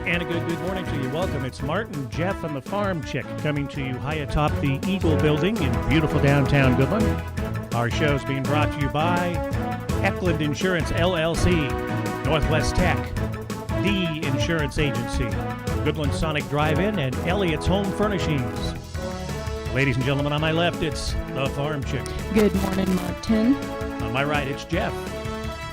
And a good morning to you. Welcome. It's Martin, Jeff, and the Farmchick coming to you high atop the Eagle Building in beautiful downtown Goodland. Our show's being brought to you by Eckland Insurance, LLC, Northwest Tech, The Insurance Agency, Goodland Sonic Drive-In, and Elliott's Home Furnishings. Ladies and gentlemen, on my left, it's the Farmchick. Good morning, Martin. On my right, it's Jeff.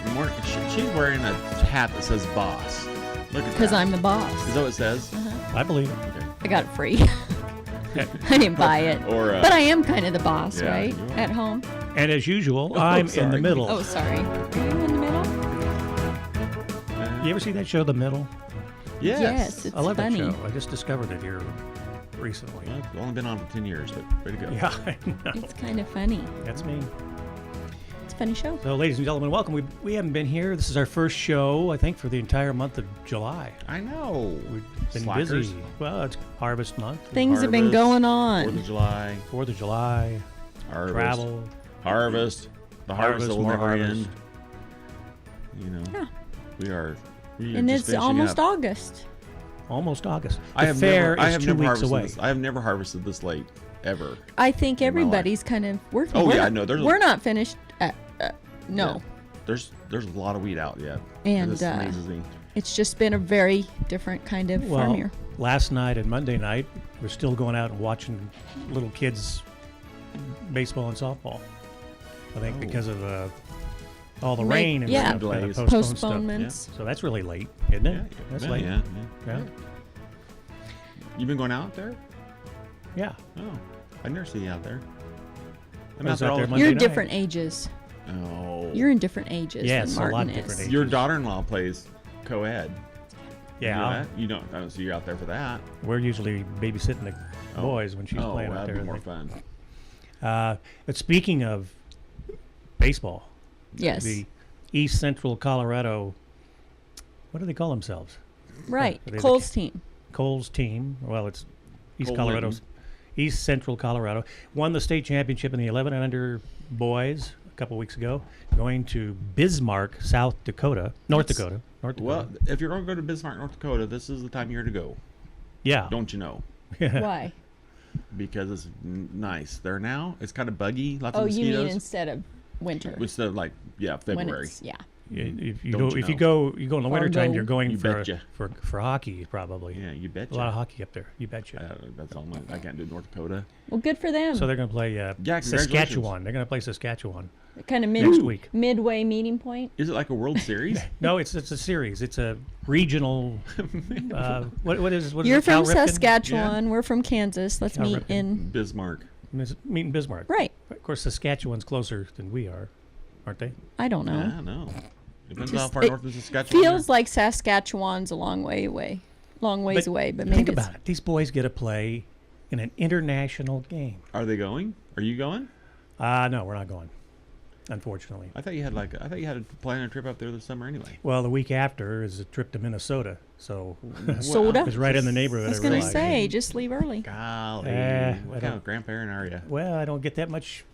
Good morning. She's wearing a hat that says boss. Look at that. Because I'm the boss. Is that what it says? I believe it. Okay. I got it free. I didn't buy it. But I am kind of the boss, yeah, right? you are. At home. And as usual, I'm in the middle. Oh, sorry. Are you in the middle? You ever see that show, The Middle? Yes, it's I love funny. that show. I just discovered it here recently. Well, it's only been on for 10 years, but way to go. Yeah, I know. It's kind of funny. That's me. It's a funny show. So, ladies and gentlemen, welcome. We haven't been here. This is our first show, I think, for the entire month of July. I know. We've been Slackers. busy. Well, it's harvest month. Things have been going on. 4th of July. 4th of July. Harvest. Travel. Harvest. The harvest will more never harvest. end. You know. Yeah. We are And just it's finishing almost up. August. Almost August. I The have fair never, I is have 2 never weeks harvested away. This. I have never harvested this late, ever. I think In my life. everybody's kind of working. Oh, We're yeah, not- I know. We're not finished. No. Yeah. There's a lot of weed out yet. And, this amazes me. It's just been a very different kind of farm Well, year. last night and Monday night, we're still going out and watching little kids baseball and softball. I think Oh. because of all the Make- rain and yeah. stuff, kinda Delays. postponed stuff. Postponements. So that's really late, isn't it? That's late. Yeah. Yeah. You been going out there? Yeah. Oh, I never see you out there. I'm I was out there out all there the Monday You're night. different ages. Oh. You're in different ages Yes, than a Martin lot is. different ages. Your daughter-in-law plays co-ed. Yeah. You don't. I don't see you out there for that. We're usually babysitting the Oh. boys when she's Oh, playing out that'd there. be more fun. But speaking of baseball, Yes. the East Central Colorado, what do they call themselves? Right. Are they the Cole's team. Cole's team. Well, it's East Cole Colorado's. Linton. East Central Colorado won the state championship in the 11 and under boys a couple weeks ago, going to Bismarck, North Dakota. Well, if you're going to go to Bismarck, North Dakota, this is the time of year to go. Yeah. Don't you know? Why? Because it's nice there now. It's kind of buggy. Lots Oh, of you mosquitoes. mean instead of winter? Instead of when When February. it's, yeah. If you Don't go, you if you know? go, you go in the wintertime, Fargo. you're going You for, betcha. for hockey probably. Yeah, you betcha. A lot of hockey up there. You betcha. That's all. I can't do North Dakota. Well, good for them. So they're going to play congratulations. Saskatchewan. They're going to play Saskatchewan kind of next week. midway meeting point. Is it like a World Series? No, it's a series. It's a regional. What is You're it, Cal from Ripken? Saskatchewan. We're from Kansas. Let's Cal meet Ripken. in. Bismarck. Meet in Bismarck. Right. Of course, Saskatchewan's closer than we are, aren't they? I don't know. Yeah, no. Depends Just- how far it north of Saskatchewan. Feels like Saskatchewan's a long ways away, but maybe think it's, about it. These boys get to play in an international game. Are they going? Are you going? No, we're not going, unfortunately. I thought you had to plan a trip up there this summer anyway. Well, the week after is a trip to Minnesota, so Soda? it's right in the neighborhood. I was of going to Raleigh. say, just leave early. Golly, I what kind don't- of grandparent are you? Well, I don't get that much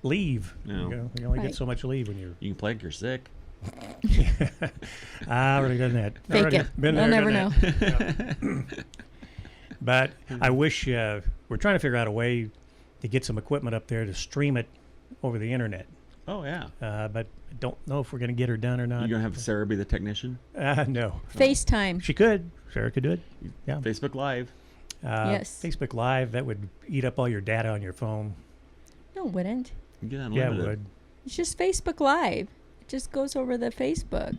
leave. No. You only Right. get so much leave when you're. You can play like you're sick. I already done that. Fake Already it. been They'll there, never done know. that. But I wish we're trying to figure out a way to get some equipment up there to stream it over the internet. Oh yeah. But I don't know if we're going to get her done or not. You gonna have Sarah be the technician? No. FaceTime. She could. Sarah could do it. Yeah. Facebook Live. Yes. Facebook Live, that would eat up all your data on your phone. No, it wouldn't. You get Yeah, unlimited. it would. It's just Facebook Live. It just goes over the Facebook.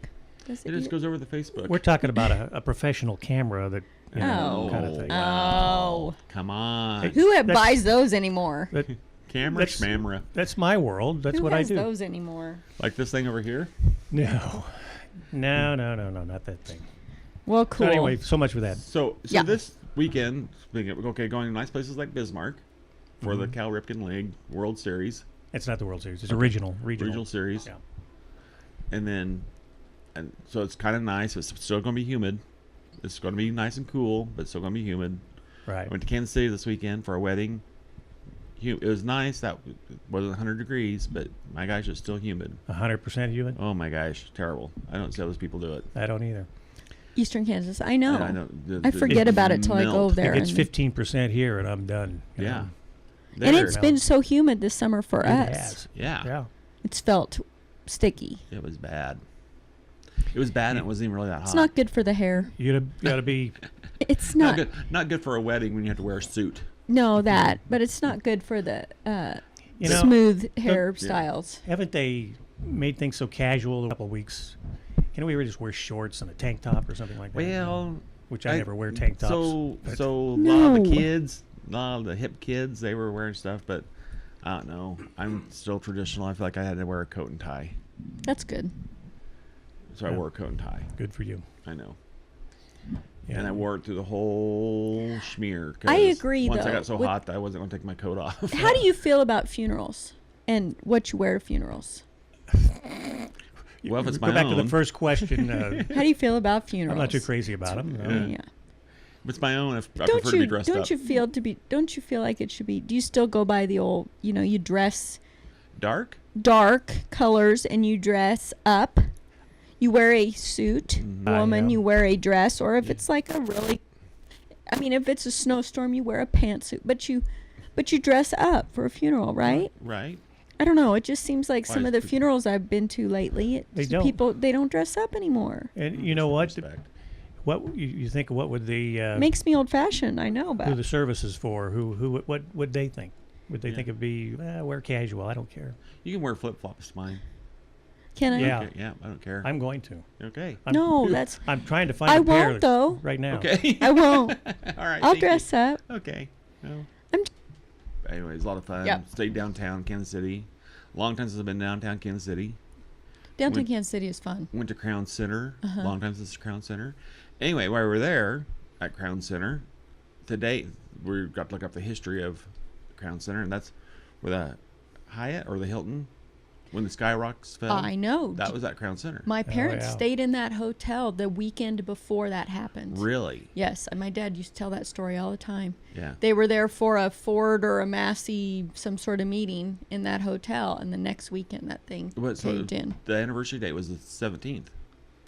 It just goes over the Facebook. We're talking about a professional camera that, Oh. kind of thing. Oh. Come on. Who That's- buys those anymore? Camera that's- schmamra. That's my world. That's Who what has I do. those anymore? Like this thing over here. No, not that thing. Well, So cool. anyway, so much for that. So Yeah. this weekend, going to nice places like Bismarck for the Cal Ripken League World Series, It's not the World Series. It's a regional series. Yeah. And so it's kind of nice. It's still going to be humid. It's going to be nice and cool, but it's still going to be humid. Right. I went to Kansas City this weekend for a wedding. It was nice. That wasn't 100 degrees, but my gosh, it's still humid. 100% humid? Oh my gosh, terrible. I don't see how those people do it. I don't either. Eastern Kansas. I know. I know. I forget about it till I go melt. there. It's and- 15% here, and I'm done. you Yeah. know. And There. it's been so humid this summer for It us. has. Yeah. Yeah. It's felt sticky. It was bad. It was bad, and it wasn't even really that hot. It's not good for the hair. You gotta be. It's Not not. good. Not good for a wedding when you have to wear a suit. No, that. But it's not good for the You know, smooth hair yeah. styles. Haven't they made things so casual a couple of weeks? Can't we just wear shorts and a tank top or something like that? Well, Which I never wear tank tops. So but- so a lot of the No. kids, a lot of the hip kids, they were wearing stuff, but I don't know. I'm still traditional. I feel like I had to wear a coat and tie, That's good. so I Yeah. wore a coat and tie. Good for you. I know. Yeah. And I wore it through the whole schmear. 'Cause I agree, Once I though, got so with- hot that I wasn't going to take my coat off. How do you feel about funerals and what you wear to funerals? Well, if it's Go my back to own, the first question. How do you feel about funerals? I'm not too crazy about them. Yeah. Yeah. if it's my own, I prefer Don't to be you dressed don't up. you feel to be don't you feel like it should be? Do you still go by the old? You dress Dark? dark colors and you dress up. You wear a suit, woman. yeah. You wear a dress, or if it's like a really, I mean, if it's a snowstorm, you wear a pantsuit. But you dress up for a funeral, right? Right. I don't know. It just seems like Why some is of the it- funerals I've been to lately, They don't. people they don't dress up anymore. And you know what? Respect. What you think? What would the Makes me old fashioned. I know, who but the service is for? What would they think? Would they Yeah. think it'd be wear casual? I don't care. You can wear flip flops, fine. can I? Yeah. Okay, yeah, I don't care. I'm going to. Okay. I'm, No, that's I'm trying to find I a pair won't though. right now. Okay. I won't. All right. I'll thank you. dress up. Okay. No. I'm- Anyways, a lot of fun. Yep. Stayed downtown Kansas City. Long time since I've been downtown Kansas City. Downtown When- Kansas City is fun. Went to Crown Center. Uh-huh. Long time since Crown Center. Anyway, while we were there at Crown Center, today we got to look up the history of Crown Center, and that's where the Hyatt or the Hilton, when the Skyrocks fell. I know. That was at Crown Center. My parents yeah. stayed in that hotel the weekend before that happened. Really? Yes, and my dad used to tell that story all the time. Yeah. They were there for a Ford or a Massey, some sort of meeting in that hotel, and the next weekend that thing What, so caved in. the anniversary date was the 17th.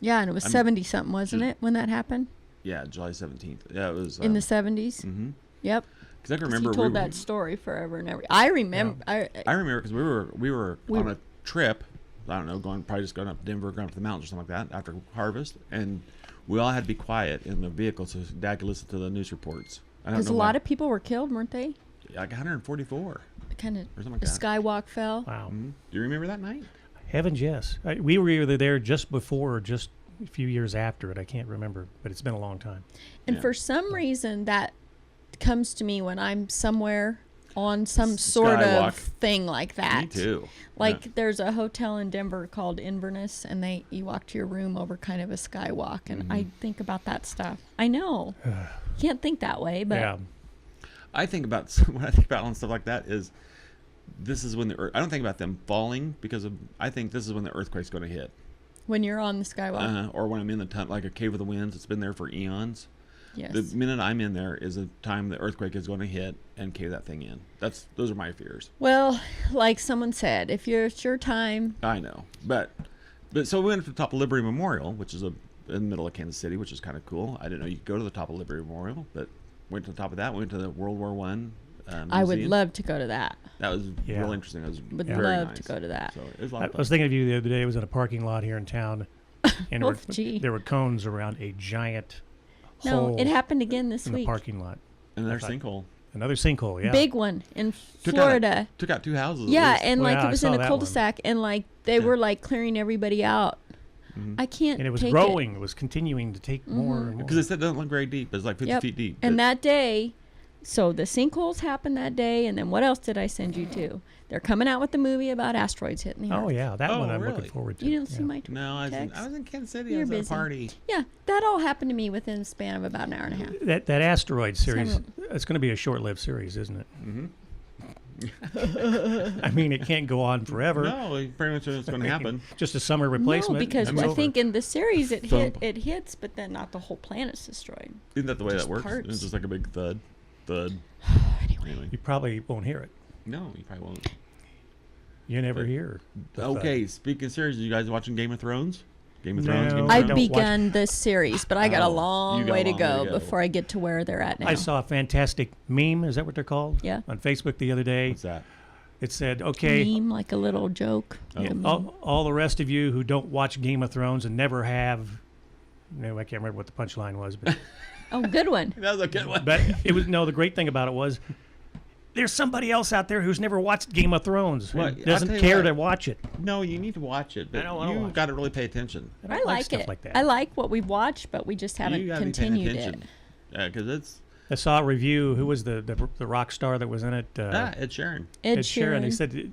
Yeah, and it was I'm 70 something, wasn't just- it, when that happened? Yeah, July 17th. Yeah, it was. In the 70s? Mm-hmm. Yep. Because I can 'Cause remember he told we were, that story forever and ever. I remember. I remember because we were We- on a trip. I don't know, probably just going up to Denver, going up to the mountains or something like that after harvest, and we all had to be quiet in the vehicle so Dad could listen to the news reports. I don't Because know a why. lot of people were killed, weren't they? like 144 Kind of. or something like The that. Skywalk fell. Wow. Mhm. Do you remember that night? Heavens, yes. We were either there just before or just a few years after it. I can't remember, but it's been a long time. And Yeah. for some reason, that comes to me when I'm somewhere on some sort Skywalk. of thing like that. Me too. Like Yeah. there's a hotel in Denver called Inverness, and you walk to your room over kind of a skywalk, and I think about that stuff. I know, can't think that way, but yeah. I think about when I think about on stuff like that is this is when I don't think about them falling because of I think this is when the earthquake's going to hit. when you're on the skywalk, Or when I'm in the tunnel, like a cave of the winds. It's been there for eons. yes. The minute I'm in there is the time the earthquake is going to hit and cave that thing in. Those are my fears. Well, like someone said, if it's your time, I know, but so we went to the top of Liberty Memorial, which is in the middle of Kansas City, which is kind of cool. I didn't know you could go to the top of Liberty Memorial, but went to the top of that. Went to the World War One. I would museum. love to go to that. That was Yeah. real interesting. It was Would very love nice. to go to that. So it was a lot I of fun. was thinking of you the other day. I was in a parking lot here in town, and Oh, gee. there were cones around a giant No, hole it happened again this in the week. parking lot. And their I thought- sinkhole Another sinkhole, yeah. Big one in Took Florida. took out 2 houses. at Yeah, least. and Well, like yeah, it I was saw in a that one. cul-de-sac, and like they Yeah. were like clearing everybody out. Mhm. I can't. And it was take growing. It was continuing to take more Mhm. and more. Because it said it doesn't look very deep. It's like 50 Yep. feet deep. And but- that day, so the sinkholes happened that day, and then what else did I send you to? They're coming out with the movie about asteroids hitting the Earth. Oh yeah, that Oh, one I'm really? looking forward to. You don't yeah. see my No, I text? was in Kansas City. You're I was at a busy. party. Yeah, that all happened to me within the span of about an hour and a half. That asteroid series. Several. It's going to be a short-lived series, isn't it? Mm-hmm. I mean, it can't go on forever. No, pretty much what's going to happen. Just a summer replacement. No, because and it's I over. think in the series it Thump. hits, but then not the whole planet's destroyed. Isn't that the way Just that works? parts. It's just like a big thud. Anyway. you probably won't hear it. No, you probably won't. You never But- hear. the thud. Okay, speaking seriously, you guys watching Game of Thrones? Game of No, Thrones? Game of I I've Thrones? don't watch- begun this series, but I got a Oh, long you got a way to long way go to go. before I get to where they're at now. I saw a fantastic meme. Is that what they're called? Yeah. On Facebook the other day. What's that? It said, okay, Meme, like a little joke. Oh. like a meme. all the rest of you who don't watch Game of Thrones and never have, no, I can't remember what the punchline was, but Oh, good one. That was a good one. but it was the great thing about it was there's somebody else out there who's never watched Game of Thrones Well, and I'll doesn't tell you care what. to watch it. No, you need to watch it, but don't wanna watch you it. got to really pay attention. I I don't like stuff it. like that. I like what we've watched, but we just You haven't gotta be paying continued it. attention. Because it's I saw a review. Who was the rock star that was in it? Ed Sheeran. Ed Sheeran. He Sheeran. said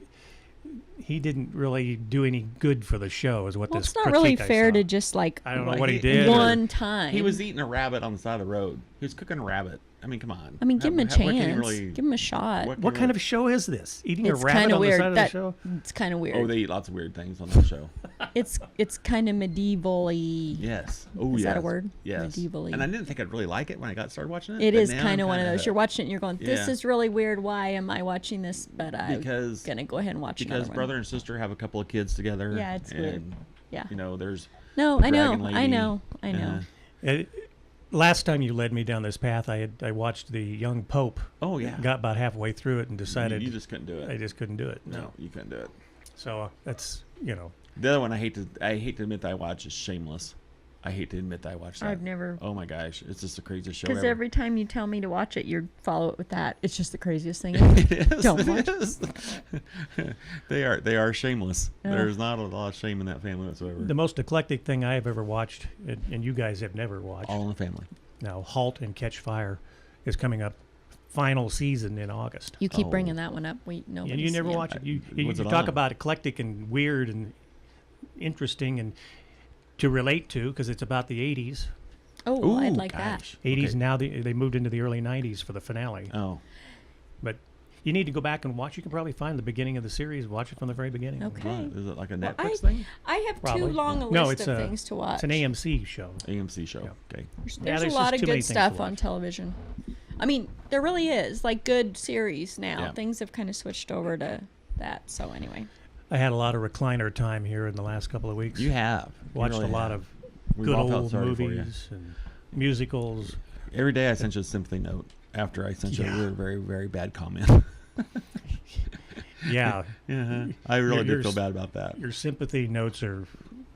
he didn't really do any good for the show, is what Well, this it's not really critique I fair saw. to just like I don't know Well, what he he- did. one time. He was eating a rabbit on the side of the road. He was cooking a rabbit. I mean, come on. I mean, give him a What can you chance. really- Give him a shot. What kind of show is this? Eating It's a rabbit kind of on the weird. side of the show? It's kind of weird. Oh, they eat lots of weird things on that show. It's kind of medieval-y. Yes. Oh, Is yes. that a word? Yes. Medieval-y. And I didn't think I'd really like it when I started watching it. It but is now kind I'm of one of kinda those. You're watching it and you're going, this Yeah. is really weird. Why am I watching this? But I'm Because going to go ahead and watch another because one. brother and sister have a couple of kids together. Yeah, it's weird. and, Yeah. You know, there's No, the I know. dragon I lady. know. I know. Last time you led me down this path, I watched the young Pope. Oh yeah. Got about halfway through it and decided You just couldn't do it. I just couldn't do it. No, you couldn't do it. So that's The other one I hate to admit that I watch is Shameless. I hate to admit that I watched that. I've never. Oh my gosh, it's just the craziest show Because ever. every time you tell me to watch it, you follow it with that. It's just the craziest thing. It is. Don't it watch is. They are shameless. Yeah. There's not a lot of shame in that family whatsoever. the most eclectic thing I have ever watched, and you guys have never watched. All in the Family. Now, *Halt and Catch Fire* is coming up, final season in August. You keep Oh. bringing that one up. And you never watch it. You What's it talk on? about eclectic and weird and interesting and to relate to because it's about the 80s. Oh, I'd Ooh, like that. gosh. 80s Okay. now they moved into the early 90s for the finale. Oh, But you need to go back and watch. You can probably find the beginning of the series. Watch it from the very beginning. Okay. what? Is it like a Well, Netflix thing? I have Probably. too long a No, list it's of a- things to watch. It's an AMC show. AMC show. Yeah. Okay. There's there's a just lot of too many good things to stuff on watch. television. I mean, there really is like good series now. Yeah. Things have kind of switched over to that. So anyway, I had a lot of recliner time here in the last couple of weeks. You have. You Watched really a lot have. of We've good all felt old sorry for you. movies and musicals. Every day I sent you a sympathy note after I sent you Yeah. a really very, very bad comment. Yeah, I really Your- did feel bad about that. your sympathy notes are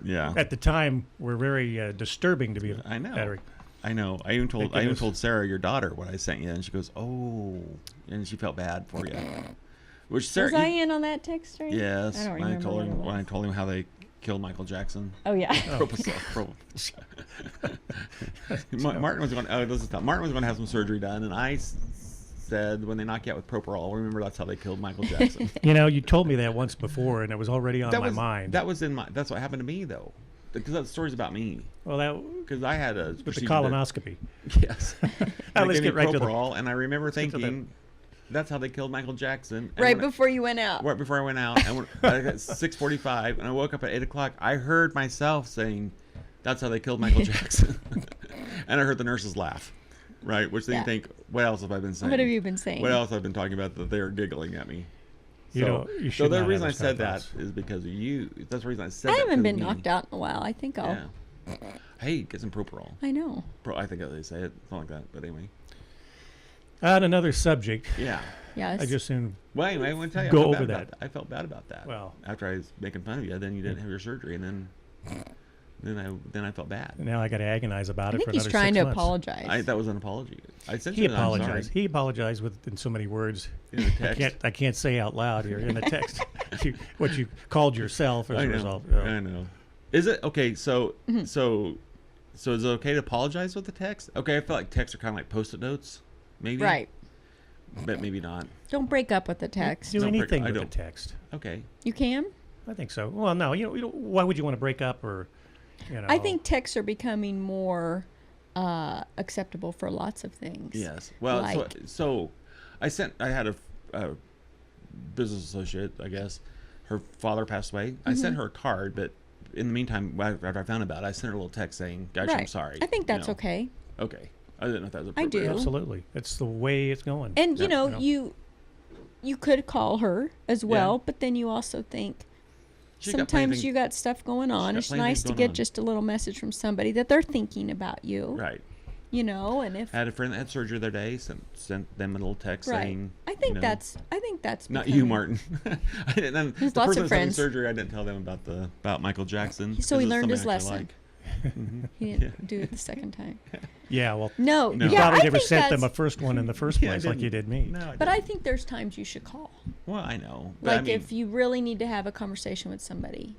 Yeah. at the time were very disturbing to be. I know. Better. I know. I even Thank told goodness. Sarah, your daughter, what I sent you, and she goes, "Oh," and she felt bad for you. Which Sarah, was I in on that text string? yes, I don't when I remember told what him it was. when I told him how they killed Michael Jackson. Oh yeah. Martin was going. Oh, this is tough. Martin was going to have some surgery done, and I said, when they knock you out with propofol, remember that's how they killed Michael Jackson. You told me that once before, and it was already on that my was mind. That was in my. That's what happened to me though, because that story's about me. well, that Because I had a with the procedure colonoscopy. Yes. Let's They gave get me right to the- propofol, and I remember get to the- thinking, that's how they killed Michael Jackson. And Right when I- before you went out. Right before I went out, and at 6:45, and I woke up at 8:00. I heard myself saying, "That's how they killed Michael Jackson," and I heard the nurses laugh. Right, which then Yeah. you think, what else have I been saying? What have you been saying? What else I've been talking about that they're giggling at me? You know, you so should the not reason I have those kind said of that thoughts. is because of you. That's the reason I said I that. haven't been because of me. knocked out in a while. I think I'll. Yeah. Hey, get some propofol. I know. I think they say it, something like that. But anyway, On another subject, yeah. Yes. I just soon. Well, anyway, I want to tell you, Go I felt over bad about that. I felt bad about that. Well. after I was making fun of you, then you didn't have your surgery, and then I felt bad. Now I got to agonize about I it think for he's another trying 6 to months. apologize. That was an apology. I sent He you that, I'm apologized. sorry, He apologized in so many words. in the text. I can't say out loud here in the text what you called yourself as I a know. result. I know. Is it okay? So is it okay to apologize with the text? Okay, I feel like texts are kind of like post-it notes, maybe. Right. But maybe not. Don't break up with the text. Do Don't break- anything I with the don't. text. Okay. You can. I think so. Well, no, you don't, why would you want to break up or, I think texts are becoming more acceptable for lots of things. Yes. Well, Like- so I had a business associate, I guess. Her father passed away. I Mm-hmm. sent her a card, but in the meantime, after I found about it, I sent her a little text saying, "Gosh, I'm Right. sorry." I think that's You know. okay. Okay. I didn't know if that was I do. appropriate. Absolutely. It's the way it's going. And Yeah. you could call her as well, but then you also think sometimes you got stuff going on. It's nice to get just a little message from somebody that they're thinking about you. Right. You know, and if I had a friend that had surgery the other day, sent them a little text saying, I think that's not you, Martin. I didn't. There's the lots person of that's having friends. surgery, I didn't tell them about Michael Jackson. So he it's learned his something I actually lesson. Like. He didn't do it the second time. Yeah, well, No. you Yeah, probably I never think sent them a that's- first one in the first Yeah, I place like you didn't. did me. No, But I think there's times you should call. well, I know. But Like I mean, if you really need to have a conversation with somebody.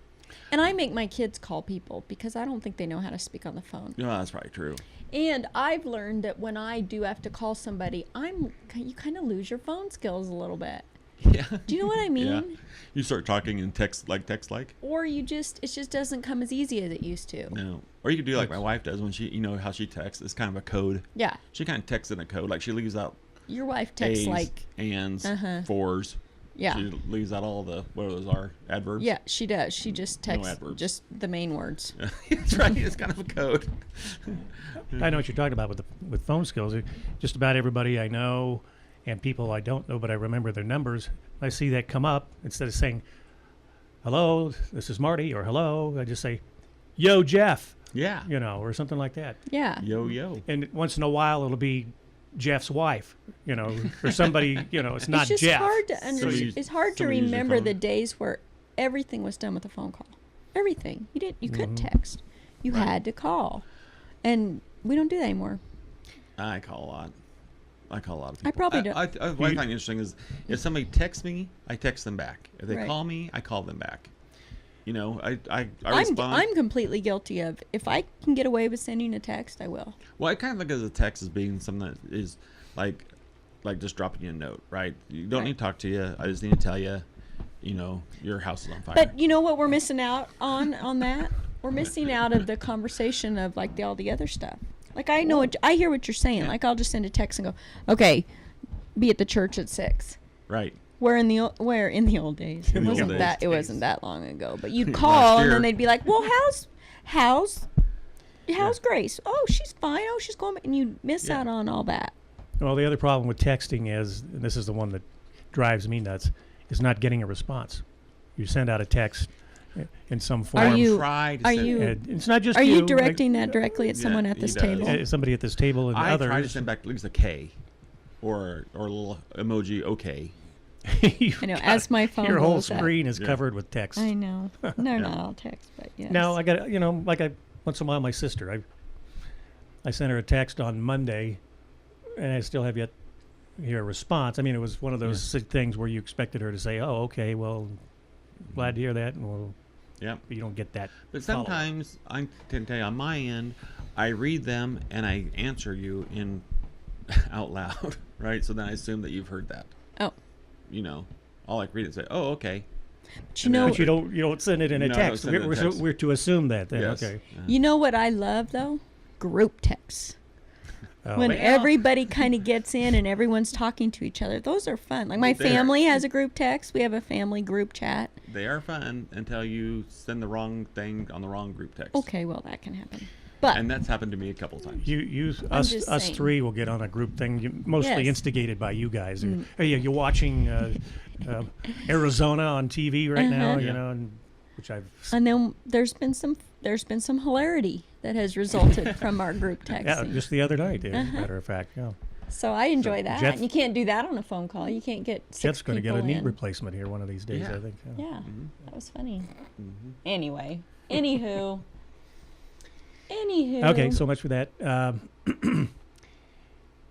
And I make my kids call people because I don't think they know how to speak on the phone. no, that's probably true. And I've learned that when I do have to call somebody, you kind of lose your phone skills a little bit. Yeah. Do you know what I mean? Yeah. You start talking in text like. Or it just doesn't come as easy as it used to. No. Or you could do like my wife does when she, you know how she texts. It's kind of a code. Yeah. She kind of texts in a code. Like she leaves out Your wife texts A's, like, ands, Uh-huh. fors. yeah. She leaves out all the, what those are, adverbs. Yeah, she does. She just texts adverbs. just the main words. That's right. It's kind of a code. I know what you're talking about with phone skills. Just about everybody I know and people I don't know, but I remember their numbers. I see that come up. Instead of saying, hello, this is Marty, or hello, I just say, yo, Jeff, Yeah. you know, or something like that. Yeah. Yo, yo. And once in a while, it'll be Jeff's wife, you know, or somebody, you know, it's not It's just Jeff. hard to Somebody- it's hard to somebody use your remember phone. the days where everything was done with a phone call. Everything. You couldn't Mm-hmm. text. You Right. had to call. And we don't do that anymore. I call a lot. I call a lot of people. I probably do. What I find interesting is if somebody texts me, I text them back. If they Right. call me, I call them back. You know, I I'm respond. completely guilty of if I can get away with sending a text, I will. Well, I kind of look at the text as being something that is like just dropping you a note, right? You don't Right. need to talk to you. I just need to tell you, you know, your house is on fire. But you know what we're missing out on that? We're missing out of the conversation of like all the other stuff. Like I know I hear what you're saying. Yeah. Like I'll just send a text and go, "Okay, be at the church at 6." right. Where in the old days? In It the wasn't old that. days. It wasn't that long ago. But you'd Last call and year. then they'd be like, "Well, how's Grace? Oh, she's fine. Oh, she's going." And you miss Yeah. out on all that. Well, the other problem with texting is, and this is the one that drives me nuts, is not getting a response. You send out a text in some form. Try to Are send- you? And it's not just Are you. you directing that directly at Yeah, someone at he this does. table? Somebody at this table and I others. try to send back at least a K, or a little emoji. Okay. You've I know. got- As my phone your whole blows up. screen is Yeah. covered with text. I know. No, not all text, but yes. Now I got once in a while my sister. I sent her a text on Monday, and I still have yet to hear a response. I mean, it was one of those things where you expected her to say, "Oh, okay, well, glad to hear that," and well, Yep. you don't get that. But follow-up. sometimes I can tell you on my end, I read them and I answer you in out loud, right? So then I assume that you've heard that. Oh, You know, I'll like read it and say, "Oh, okay." but you know, But you don't send it in a No, I don't text. send it in a text. We're to assume that. Then. Yes. Okay. you know what I love though? Group texts. Oh, When Well- everybody kind of gets in and everyone's talking to each other, those are fun. Like my They're- family has a group text. We have a family group chat. They are fun until you send the wrong thing on the wrong group text. Okay, well that can happen, but And that's happened to me a couple times. us just us saying. three will get on a group thing, mostly Yes. instigated by you guys. Hey, you're watching Arizona on TV right now, Uh-huh. you Yeah. know, which I've. and then there's been some hilarity that has resulted from our group texting. Yeah, just the other night, as a Uh-huh. matter of fact. Yeah. So I enjoy that. Jeff- And you can't do that on a phone call. You can't get six Jeff's going to get a people knee in. replacement here one of these days, Yeah. I think. Yeah, Mm-hmm. that was funny. Anyway, anywho. Okay, so much for that.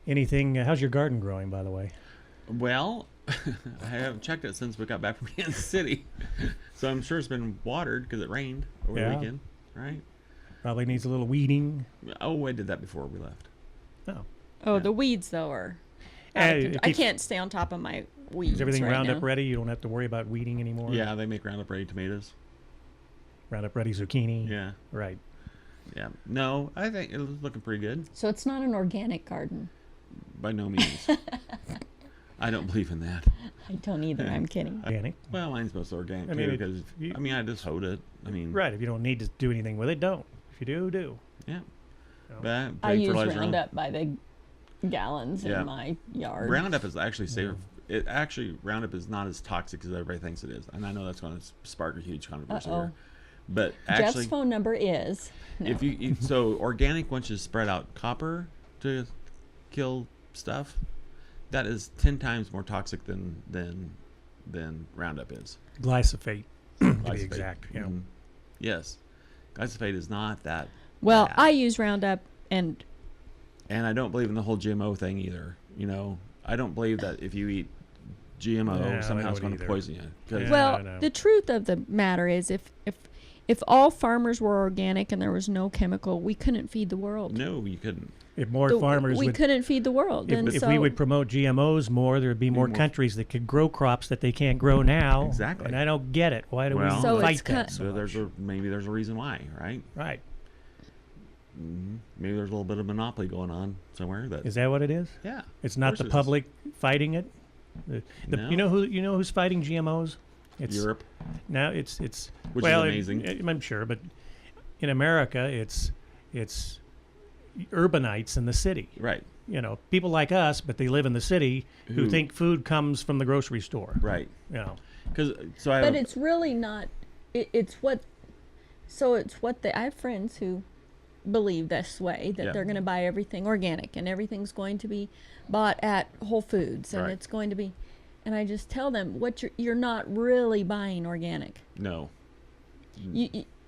Anything? How's your garden growing, by the way? Well, I haven't checked it since we got back from Kansas City, so I'm sure it's been watered because it rained over Yeah. the weekend, right? Probably needs a little weeding. Oh, I did that before we left. Oh, Oh, Yeah. the weeds though are. It I keeps- can't stay on top of my weeds. is everything right Roundup now. ready? You don't have to worry about weeding anymore. Yeah, they make Roundup Ready tomatoes. Roundup ready zucchini. Yeah, Right. yeah. No, I think it was looking pretty good. So it's not an organic garden. By no means. I don't believe in that. I don't either. I'm kidding. Organic. Well, mine's mostly organic I mean, too, because you- I just hoed it. I mean, Right. If you don't need to do anything with it, don't. If you do, do. yeah. No. But I put use fertilizer on. Roundup by the gallons Yeah. in my yard. Roundup is actually safer it actually Roundup is not as toxic as everybody thinks it is, and I know that's going to spark a huge controversy here. But actually, Jeff's phone number is. No. if you so organic, once you spread out copper to kill stuff, that is 10 times more toxic than Roundup is. Glyphosate, to be Glyphosate. exact. You know. Mhm. Yes, glyphosate is not that. Well, bad. I use Roundup, and And I don't believe in the whole GMO thing either. You know, I don't believe that if you eat GMO, Yeah, I somehow it's don't going to either. poison you. 'Cause- Yeah. well, no. the truth of the matter is, if all farmers were organic and there was no chemical, we couldn't feed the world. No, you couldn't. If more farmers we would, couldn't feed the world. and if so we would promote GMOs more, there would be more more- countries that could grow crops that they can't grow now. Exactly. And I don't get it. Why do Well- we So fight it's that ki- so So there's much? maybe there's a reason why, right? Right. Maybe there's a little bit of monopoly going on somewhere. That Is that what it is? yeah. It's not course the it is. public fighting it. No. You know who's fighting GMOs? It's Europe, now it's which well, is amazing. I'm sure, but in America, it's urbanites in the city. Right, You know, people like us, but they live in the city, who Who- think food comes from the grocery store. right. You know, Because so I but have, it's really not. It's what. So it's what I have friends who believe this way, that Yeah. they're going to buy everything organic and everything's going to be bought at Whole Foods and Right. it's going to be. And I just tell them, what you're not really buying organic. no.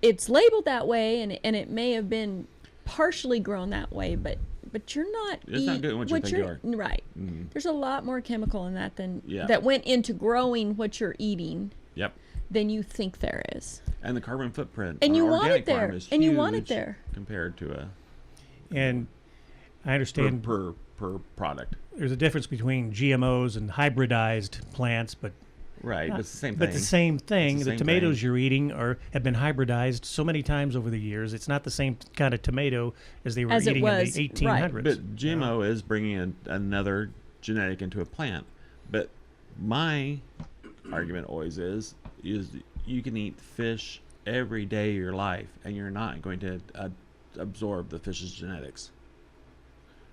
It's labeled that way, and it may have been partially grown that way, but you're not. It's not good what you think you are. Right. Mhm. There's a lot more chemical in that than Yeah. that went into growing what you're eating Yep. than you think there is. And the carbon footprint. And on you an want it organic farm there. is And you want it huge there. compared to a and I understand per product. there's a difference between GMOs and hybridized plants, but Right, but it's the same thing. But the same thing. It's The, the same tomatoes thing. you're eating have been hybridized so many times over the years. It's not the same kind of tomato as they were As it eating was, in the 1800s. But GMO is bringing in another genetic into a plant. But my argument always is you can eat fish every day of your life, and you're not going to absorb the fish's genetics.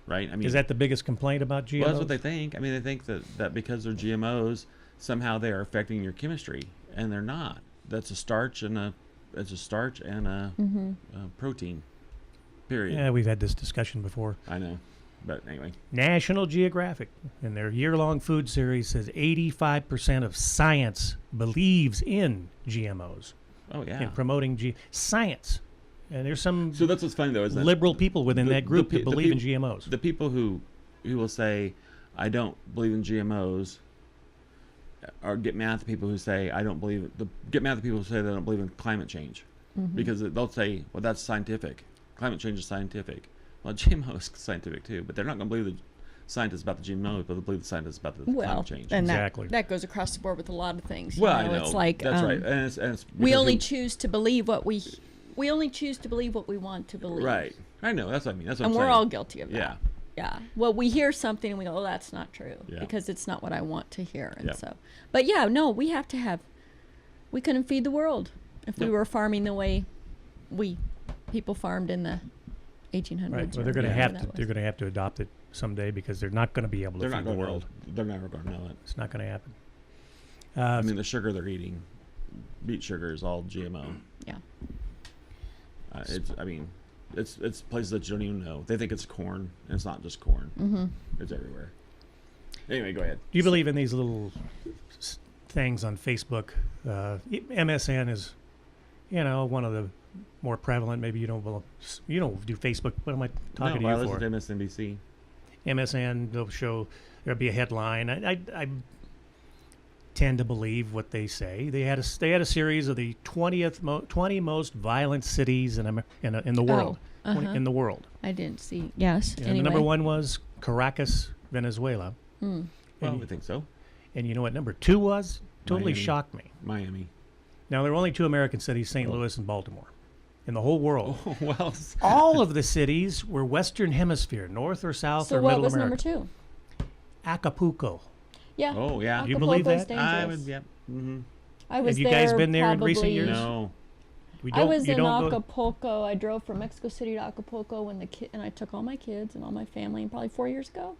Right? I mean, Is that the biggest complaint about GMOs? well, that's what they think. I mean, they think that because they're GMOs, somehow they are affecting your chemistry, and they're not. That's a starch and a protein. Period. Yeah, we've had this discussion before. I know, but anyway. National Geographic, in their year-long food series, says 85% of science believes in GMOs, Oh yeah. in promoting science. And there's some So that's what's funny though, isn't it? liberal people within The- that group the that pe- the believe in peop- GMOs. The people who will say, "I don't believe in GMOs," or get mad at the people who say, "I don't believe." Get mad at the people who say they don't believe in climate change, because they'll say, "Well, that's scientific. Climate change is scientific." Well, GMO is scientific too, but they're not going to believe the scientists about the GMOs, but they'll believe the scientists about the Well, climate change. and Exactly. that goes across the board with a lot of things. Well, I know. It's like that's right, and it's we because only you- choose to believe what we only choose to believe what we want to believe. right. I know. That's what I mean. That's what And I'm we're saying. all guilty of that. Yeah. Yeah. Well, we hear something and we go, "Oh, that's not true," Yeah. because it's not what I want to hear. And Yeah. so, but yeah, no, we have to have. We couldn't feed the world if we Yep. were farming the way people farmed in the 1800s. Right. Well, or they're going to whatever have that to. was. They're going to have to adopt it someday because they're not going to be able to They're feed not the going to. world. They're never going to know it. It's not going to happen. I mean, the sugar they're eating, beet sugar, is all GMO. Yeah. It's places that you don't even know. They think it's corn, and it's not just corn. Mm-hmm. It's everywhere. Anyway, go ahead. Do you believe in these little things on Facebook? MSN is, one of the more prevalent. Maybe you don't do Facebook. What am I talking no, I to you listen for? to MSNBC. MSN, they'll show, there'll be a headline. I tend to believe what they say. They had a series of the 20 most violent cities in the world. In the world. I didn't see. Yes. And Anyway. the number one was Caracas, Venezuela. Mm. Well, I think so. And you know what number two was? Totally Miami. shocked me. Miami. Now, there are only two American cities, St. Louis and Baltimore, in the whole world. Oh, well. All of the cities were Western Hemisphere, North or South So or what Middle was America. number 2? Acapulco. Yeah. Oh, yeah. You believe Acapulco's that? I dangerous. would, yep. Mm-hmm. I was Have you guys been there in recent probably- years? No. I was you in don't go- Acapulco. I drove from Mexico City to Acapulco and I took all my kids and all my family, and probably 4 years ago.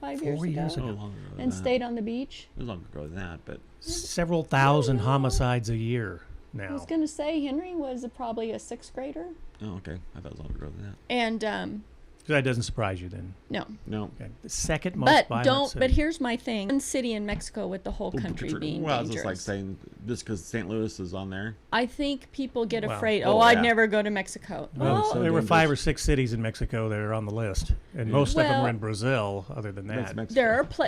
5 years 4 years ago. Oh, longer than And that. stayed on the beach. It was longer ago than that, but Several thousand homicides a year I now. was going to say Henry was probably a 6th grader. oh, okay. I thought it was longer ago than that. And So that doesn't surprise you then. no. No. Okay. The second most But violent don't. city. But here's my thing: one city in Mexico with the whole country being well, dangerous. it's just like saying just because St. Louis is on there. I think people get Wow. afraid. Oh, Oh, I'd yeah. never go to Mexico. Well, Well, so there were dangerous. 5 or 6 cities in Mexico that are on the list, and most of them Well- were in Brazil. Other than That's that, Mexico.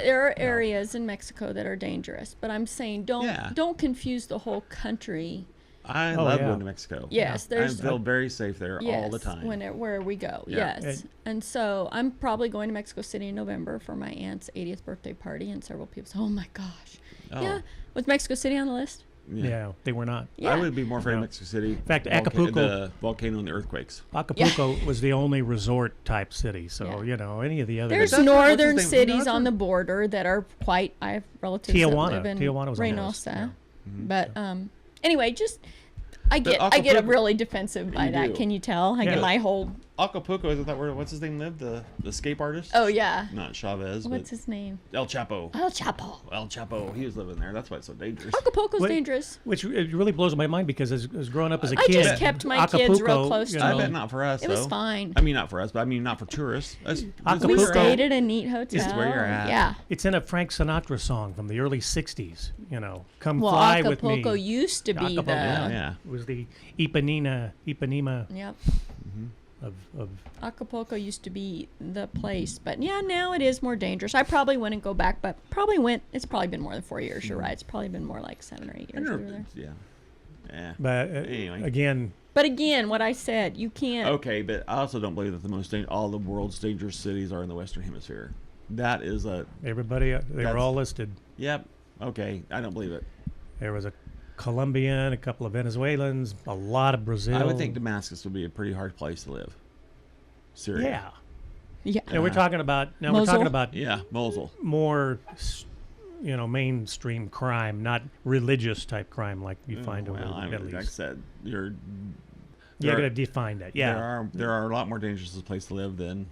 there are areas in Mexico that are dangerous, but I'm saying Yeah. don't confuse the whole country. I Oh, love yeah. going to Mexico. Yes, I there's feel very safe there yes, all the time. where we go. Yeah. Yes, and so I'm probably going to Mexico City in November for my aunt's 80th birthday party, and several people say, "Oh my gosh, Oh. yeah." Was Mexico City on the list? yeah, they were not. Yeah. I would be more afraid of No. Mexico City. In fact, Acapulco- the volcano and the earthquakes. Acapulco was the only resort type city, so Yeah. you know any of the other. There's That's northern what's his name? cities on Northern- the border that are quite. I have relatives Tijuana. that live in Tijuana was on the list, Reynosa, yeah. but anyway, just I get Acapulco- really defensive by You that. do. Can you tell? I Yeah. get my whole. Acapulco, is that where, what's his name lived? The escape artist? Oh yeah. Not Chavez, What's but his name? El Chapo. El Chapo. El Chapo, he was living there. That's why it's so dangerous. Acapulco's What- dangerous. Which it really blows my mind because as growing up as a I kid, just kept my kids real Acapulco, close you to I know, bet not for us, It was though. fine. I mean, not for us, but I mean, not for tourists. That's We where Acapulco- you're stayed at. at a neat hotel. where you're at. Yeah. It's in a Frank Sinatra song from the early '60s. You know, "Come Well, Fly with Me." Acapulco used to be Acapulco, the. Yeah. It was the Ipanema Yep. of Acapulco used to be the place, but yeah, now it is more dangerous. I probably wouldn't go back, but probably went. It's probably been more than 4 years. You're right. It's probably been more like 7 or 8 I years. don't we were know. there. Yeah. But Anyway. again, But again, what I said, you can't. Okay, but I also don't believe that all the world's dangerous cities are in the Western Hemisphere. That is a. everybody they That's- were all listed. Yep. Okay, I don't believe it. There was a Colombian, a couple of Venezuelans, a lot of Brazil. I would think Damascus would be a pretty hard place to live. Syria. Yeah. Yeah. And we're talking about we're Mosul? talking about Yeah, Mosul. more, mainstream crime, not religious type crime like you find over Well, in the Middle like I East. said, You're there going are- to define that. Yeah. there are a lot more dangerous place to live than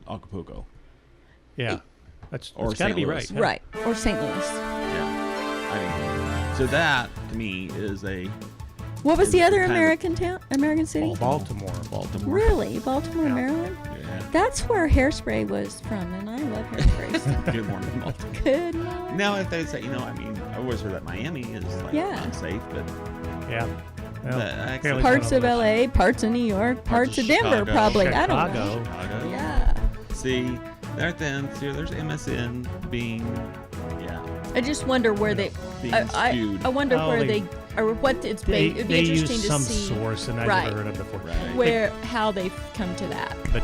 Acapulco. Yeah. That's Or got to St. be Louis. right. yeah. Right. Or St. Louis. Yeah, I mean, so that to me is a What was the other kind of- American town? American city? Oh, Baltimore. Baltimore. Really? Baltimore, Yeah. Maryland? Yeah. That's where Hairspray was from, and I love Hairspray. Good morning, Baltimore. Good morning. Now, if they say, I always heard that Miami is like Yeah. unsafe, but Yeah. Well, actually- apparently Parts one of those. LA, parts of New York, parts of Denver, Chicago. probably. I don't know. Chicago. Yeah. See, there's MSN being, I just wonder where they. being I skewed. wonder Oh, where they- they or what it's They, based. It'd be they interesting use to some see source, and I've Right. never heard of before. Right. where how they've come to that. But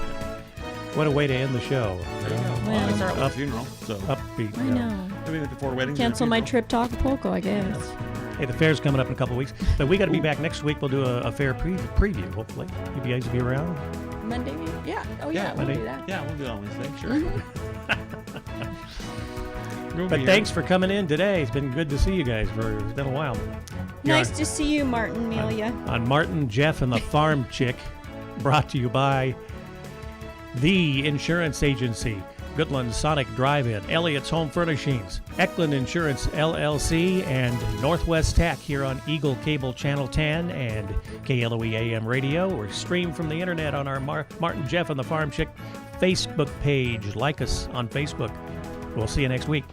what a way to end the show. There you go. Well, Well, start with a up- funeral. So, Upbeat. I yeah. know. I mean, before weddings. Cancel my funeral. trip to Acapulco, I guess. Hey, the fair's coming up in a couple of weeks, but we got to be back next week. We'll do a fair preview, hopefully. You guys will be around. Monday, maybe? Yeah. Oh yeah, we'll Monday. do that. Yeah, we'll do it on Wednesday. Sure. Mm-hmm. We'll But be thanks for coming in today. It's been good to see you guys. It's been a while. You're Nice to see you, Martin Melia. on Martin, Jeff, and the Farm Chick, brought to you by The Insurance Agency, Goodland Sonic Drive-In, Elliott's Home Furnishings, Eklund Insurance LLC, and Northwest Tack here on Eagle Cable Channel 10 and KLOE AM Radio, or stream from the internet on our Martin, Jeff, and the Farm Chick Facebook page. Like us on Facebook. We'll see you next week.